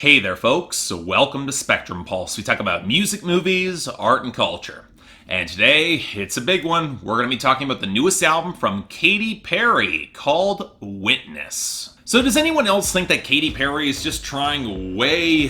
Hey there, folks. Welcome to Spectrum Pulse. We talk about music, movies, art, and culture. And today, it's a big one. We're going to be talking about the newest album from Katy Perry called Witness. So does anyone else think that Katy Perry is just trying way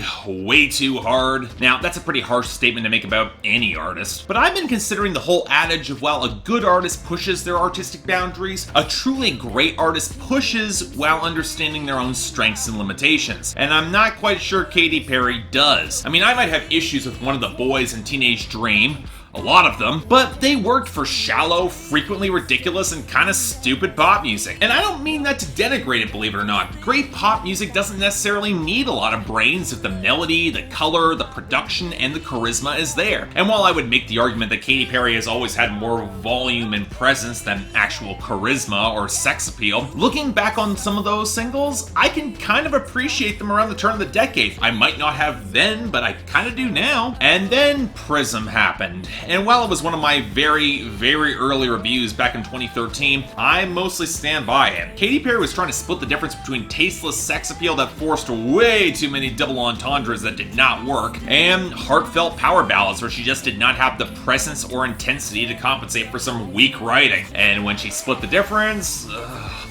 too hard? Now, that's a pretty harsh statement to make about any artist, but I've been considering the whole adage of while a good artist pushes their artistic boundaries, a truly great artist pushes while understanding their own strengths and limitations. And I'm not quite sure Katy Perry does. I mean, I might have issues with One of the Boys and Teenage Dream, a lot of them, but they worked for shallow, frequently ridiculous, and kind of stupid pop music. And I don't mean that to denigrate it, believe it or not. Great pop music doesn't necessarily need a lot of brains if the melody, the color, the production, and the charisma is there. And while I would make the argument that Katy Perry has always had more volume and presence than actual charisma or sex appeal, looking back on some of those singles, I can kind of appreciate them around the turn of the decade. I might not have then, but I kind of do now. And then Prism happened. And while it was one of my very early reviews back in 2013, I mostly stand by it. Katy Perry was trying to split the difference between tasteless sex appeal that forced way too many double entendres that did not work, and heartfelt power ballads where she just did not have the presence or intensity to compensate for some weak writing. And when she split the difference,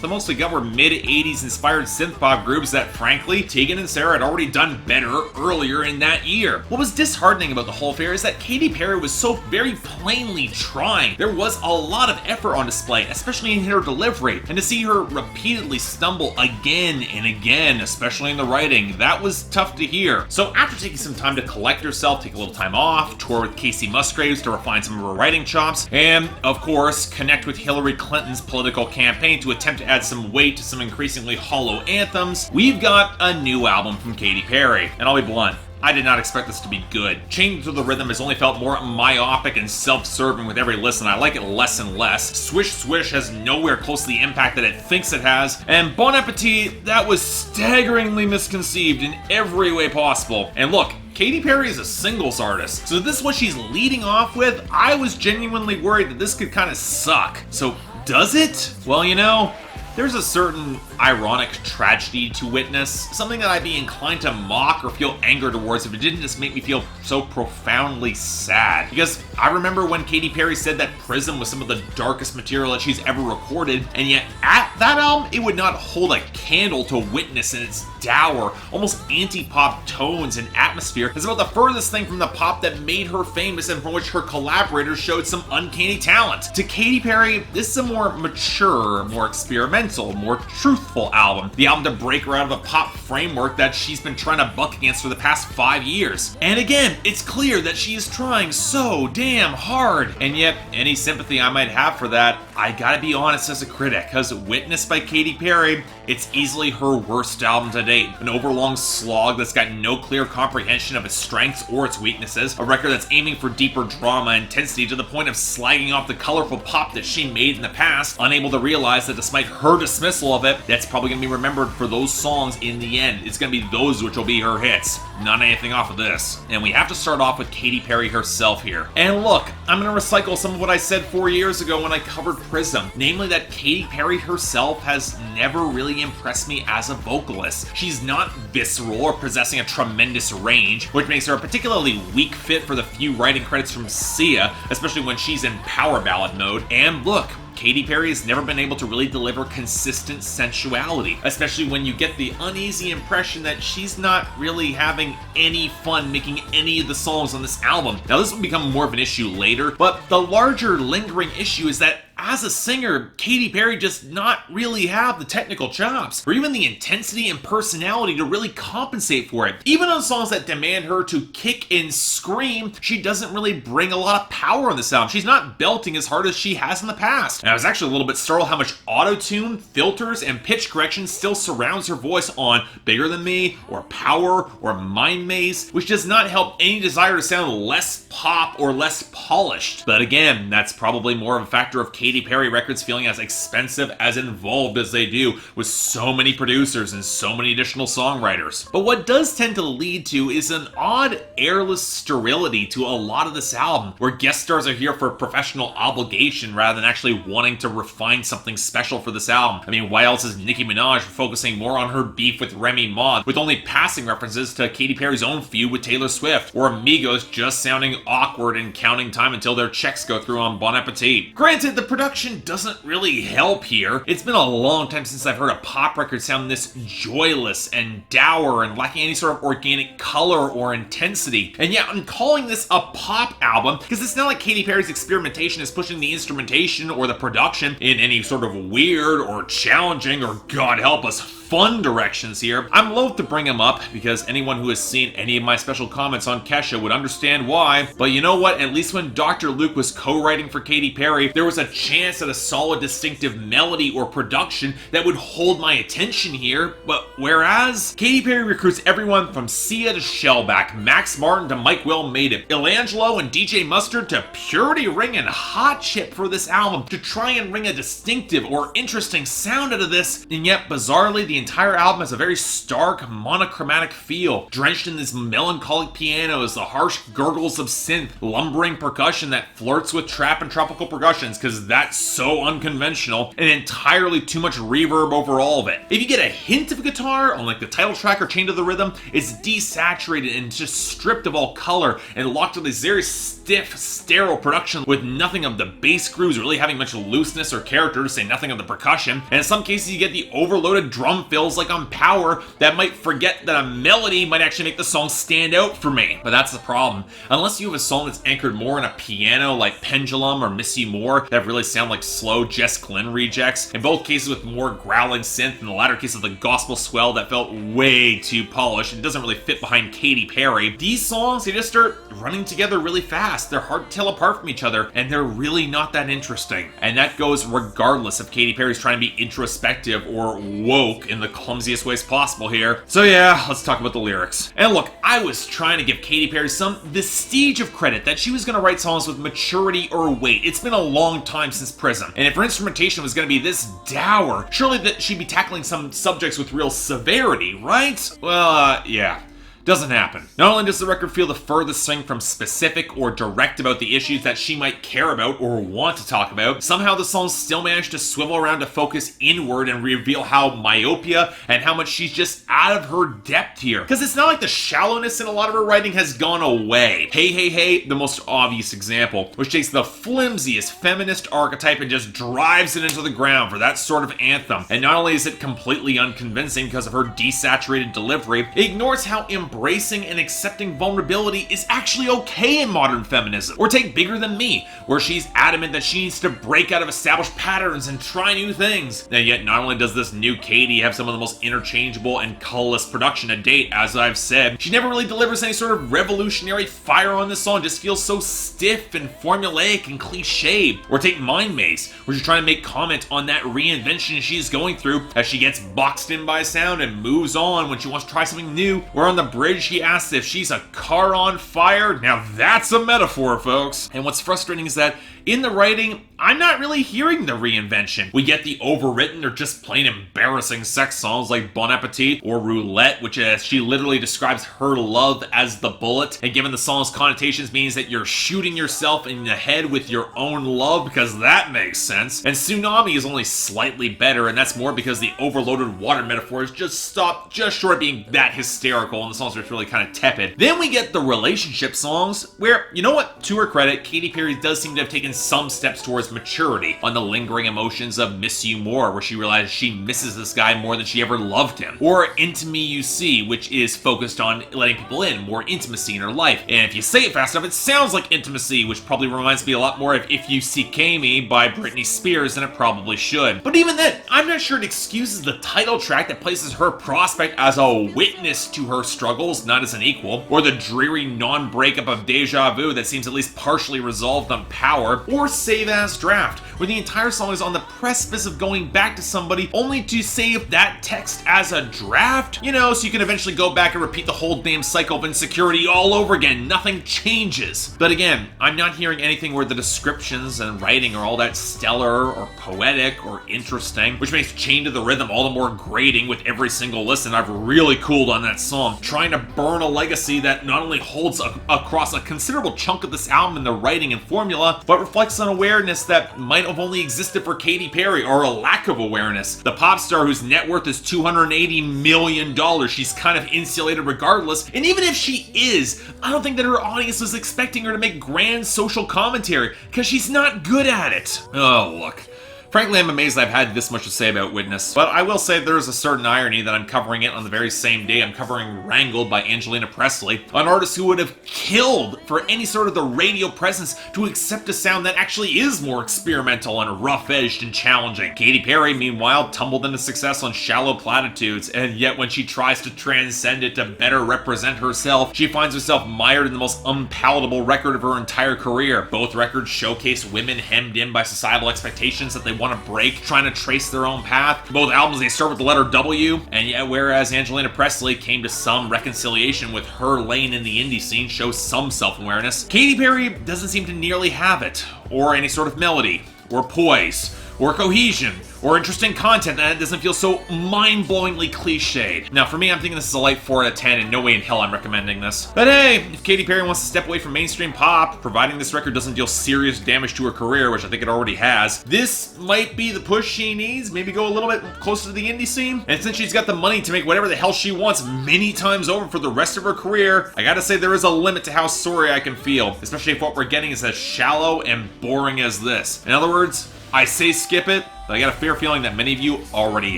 the most we got were mid-80s inspired synth-pop groups that, frankly, Tegan and Sarah had already done better earlier in that year. What was disheartening about the whole affair is that Katy Perry was so very plainly trying. There was a lot of effort on display, especially in her delivery, and to see her repeatedly stumble again and again, especially in the writing, that was tough to hear. So after taking some time to collect herself, take a little time off, tour with Casey Musgraves to refine some of her writing chops, and, of course, connect with Hillary Clinton's political campaign to attempt to add some weight to some increasingly hollow anthems, we've got a new album from Katy Perry. And I'll be blunt, I did not expect this to be good. Changing to the Rhythm has only felt more myopic and self-serving with every listen. I like it less and less. Swish Swish has nowhere close to the impact that it thinks it has. And Bon Appetit, that was staggeringly misconceived in every way possible. And look, Katy Perry is a singles artist, so this is what she's leading off with. I was genuinely worried that this could kind of suck. So does it? Well, you know, there's a certain ironic tragedy to Witness, something that I'd be inclined to mock or feel anger towards if it didn't just make me feel so profoundly sad. Because I remember when Katy Perry said that Prism was some of the darkest material that she's ever recorded, and yet at that album, it would not hold a candle to Witness in its dour, almost anti-pop tones and atmosphere. It's about the furthest thing from the pop that made her famous and from which her collaborators showed some uncanny talent. To Katy Perry, this is a more mature, more experimental, more truthful album. The album to break her out of a pop framework that she's been trying to buck against for the past 5 years. And again, it's clear that she is trying so damn hard. And yet, any sympathy I might have for that, I gotta be honest as a critic, because Witness by Katy Perry, it's easily her worst album to date. An overlong slog that's got no clear comprehension of its strengths or its weaknesses. A record that's aiming for deeper drama and intensity to the point of slagging off the colorful pop that she made in the past, unable to realize that despite her dismissal of it, that's probably going to be remembered for those songs in the end. It's going to be those which will be her hits, not anything off of this. And we have to start off with Katy Perry herself here. And look, I'm going to recycle some of what I said 4 years ago when I covered Prism, namely that Katy Perry herself has never really impressed me as a vocalist. She's not visceral or possessing a tremendous range, which makes her a particularly weak fit for the few writing credits from Sia, especially when she's in power ballad mode. And look, Katy Perry has never been able to really deliver consistent sensuality, especially when you get the uneasy impression that she's not really having any fun making any of the songs on this album. Now, this will become more of an issue later, but the larger lingering issue is that as a singer, Katy Perry does not really have the technical chops, or even the intensity and personality to really compensate for it. Even on songs that demand her to kick and scream, she doesn't really bring a lot of power on this album. She's not belting as hard as she has in the past. And I was actually a little bit startled how much auto-tune, filters, and pitch correction still surrounds her voice on Bigger Than Me, or Power, or Mind Maze, which does not help any desire to sound less pop or less polished. But again, that's probably more of a factor of Katy Katy Perry records feeling as expensive, as involved as they do, with so many producers and so many additional songwriters. But what does tend to lead to is an odd, airless sterility to a lot of this album, where guest stars are here for professional obligation rather than actually wanting to refine something special for this album. I mean, why else is Nicki Minaj focusing more on her beef with Remy Ma, with only passing references to Katy Perry's own feud with Taylor Swift, or Migos just sounding awkward and counting time until their checks go through on Bon Appetit. Granted, the production doesn't really help here. It's been a long time since I've heard a pop record sound this joyless and dour and lacking any sort of organic color or intensity. And yeah, I'm calling this a pop album because it's not like Katy Perry's experimentation is pushing the instrumentation or the production in any sort of weird or challenging or, God help us, fun directions here. I'm loath to bring him up because anyone who has seen any of my special comments on Kesha would understand why, but you know what? At least when Dr. Luke was co-writing for Katy Perry, there was a chance at a solid, distinctive melody or production that would hold my attention here. But whereas Katy Perry recruits everyone from Sia to Shellback, Max Martin to Mike Will Made It, Ilangelo and DJ Mustard to Purity Ring and Hot Chip for this album to try and wring a distinctive or interesting sound out of this, and yet bizarrely the entire album has a very stark, monochromatic feel, drenched in these melancholic pianos, the harsh gurgles of synth, lumbering percussion that flirts with trap and tropical percussions because that's so unconventional, and entirely too much reverb over all of it. If you get a hint of guitar on like the title track or Chained to the Rhythm, it's desaturated and just stripped of all color and locked to this very stiff, sterile production with nothing of the bass grooves really having much looseness or character, to say nothing of the percussion. And in some cases you get the overloaded drum fills like on Power that might forget that a melody might actually make the song stand out for me. But that's the problem. Unless you have a song that's anchored more in a piano like Pendulum or Miss You More that really sound like slow Jess Glynn rejects, in both cases with more growling synth, in the latter case of the gospel swell that felt way too polished and doesn't really fit behind Katy Perry, these songs, they just start running together really fast. They're hard to tell apart from each other, and they're really not that interesting. And that goes regardless if Katy Perry's trying to be introspective or woke in the clumsiest ways possible here. So yeah, let's talk about the lyrics. And look, I was trying to give Katy Perry some vestige of credit that she was going to write songs with maturity or weight. It's been a long time since Prism, and if her instrumentation was going to be this dour, surely that she'd be tackling some subjects with real severity, right? Well, yeah. Doesn't happen. Not only does the record feel the furthest thing from specific or direct about the issues that she might care about or want to talk about, somehow the songs still manage to swivel around to focus inward and reveal how myopia and how much she's just out of her depth here. Because it's not like the shallowness in a lot of her writing has gone away. Hey Hey Hey, the most obvious example, which takes the flimsiest feminist archetype and just drives it into the ground for that sort of anthem. And not only is it completely unconvincing because of her desaturated delivery, it ignores how embracing and accepting vulnerability is actually okay in modern feminism. Or take Bigger Than Me, where she's adamant that she needs to break out of established patterns and try new things. And yet not only does this new Katy have some of the most interchangeable and colorless production to date, as I've said, she never really delivers any sort of revolutionary fire on this song. It just feels so stiff and formulaic and cliched. Or take Mind Maze, where she's trying to make comment on that reinvention she's going through as she gets boxed in by sound and moves on when she wants to try something new. Where on the bridge he asks if she's a car on fire. Now that's a metaphor, folks. And what's frustrating is that in the writing, I'm not really hearing the reinvention. We get the overwritten or just plain embarrassing sex songs like Bon Appetit or Roulette, which she literally describes her love as the bullet, and given the song's connotations means that you're shooting yourself in the head with your own love, because that makes sense. And Tsunami is only slightly better, and that's more because the overloaded water metaphors just stop just short of being that hysterical, and the songs are just really kind of tepid. Then we get the relationship songs, where, you know what, to her credit, Katy Perry does seem to have taken some steps towards maturity on the lingering emotions of Miss You More, where she realizes she misses this guy more than she ever loved him. Or Into Me You See, which is focused on letting people in, more intimacy in her life. And if you say it fast enough, it sounds like intimacy, which probably reminds me a lot more of If You CK Me by Britney Spears than it probably should. But even then, I'm not sure it excuses the title track that places her prospect as a witness to her struggles, not as an equal, or the dreary non-breakup of Deja Vu that seems at least partially resolved on Power, or Save As Draft, where the entire song is on the precipice of going back to somebody only to save that text as a draft, so you can eventually go back and repeat the whole damn cycle of insecurity all over again. Nothing changes. But again, I'm not hearing anything where the descriptions and writing are all that stellar or poetic or interesting, which makes Chained to the Rhythm all the more grating with every single listen. I've really cooled on that song, trying to burn a legacy that not only holds across a considerable chunk of this album in the writing and formula, but reflects an awareness that might have only existed for Katy Perry, or a lack of awareness. The pop star whose net worth is $280 million, she's kind of insulated regardless, and even if she is, I don't think that her audience was expecting her to make grand social commentary, because she's not good at it. Oh, look. Frankly, I'm amazed I've had this much to say about Witness, but I will say there is a certain irony that I'm covering it on the very same day I'm covering Wrangled by Angelina Presley, an artist who would have killed for any sort of the radio presence to accept a sound that actually is more experimental and rough-edged and challenging. Katy Perry, meanwhile, tumbled into success on Shallow Platitudes, and yet when she tries to transcend it to better represent herself, she finds herself mired in the most unpalatable record of her entire career. Both records showcase women hemmed in by societal expectations that they want to break, trying to trace their own path. Both albums, they start with the letter W, and yet whereas Angelina Presley came to some reconciliation with her lane in the indie scene, shows some self-awareness, Katy Perry doesn't seem to nearly have it, or any sort of melody, or poise, or cohesion, or interesting content that doesn't feel so mind-blowingly cliched. Now, for me, I'm thinking this is a light 4 out of 10, and no way in hell I'm recommending this. But hey, if Katy Perry wants to step away from mainstream pop, providing this record doesn't deal serious damage to her career, which I think it already has, this might be the push she needs, maybe go a little bit closer to the indie scene. And since she's got the money to make whatever the hell she wants many times over for the rest of her career, I gotta say there is a limit to how sorry I can feel, especially if what we're getting is as shallow and boring as this. In other words, I say skip it, but I got a fair feeling that many of you already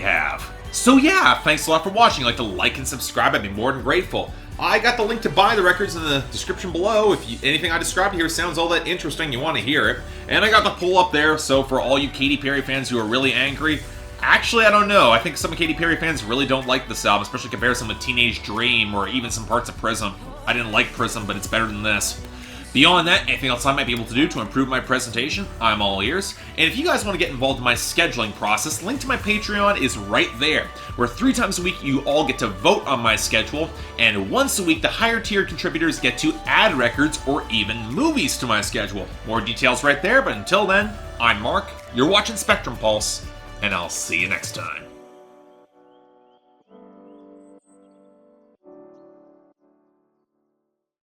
have. So yeah, thanks a lot for watching. If you'd like to like and subscribe, I'd be more than grateful. I got the link to buy the records in the description below. If anything I described here sounds all that interesting, you want to hear it. And I got the poll up there, so for all you Katy Perry fans who are really angry, actually, I don't know. I think some Katy Perry fans really don't like this album, especially comparison with Teenage Dream or even some parts of Prism. I didn't like Prism, but it's better than this. Beyond that, anything else I might be able to do to improve my presentation, I'm all ears. And if you guys want to get involved in my scheduling process, link to my Patreon is right there, where 3 times a week you all get to vote on my schedule, and once a week the higher tier contributors get to add records or even movies to my schedule. More details right there, but until then, I'm Mark, you're watching Spectrum Pulse, and I'll see you next time.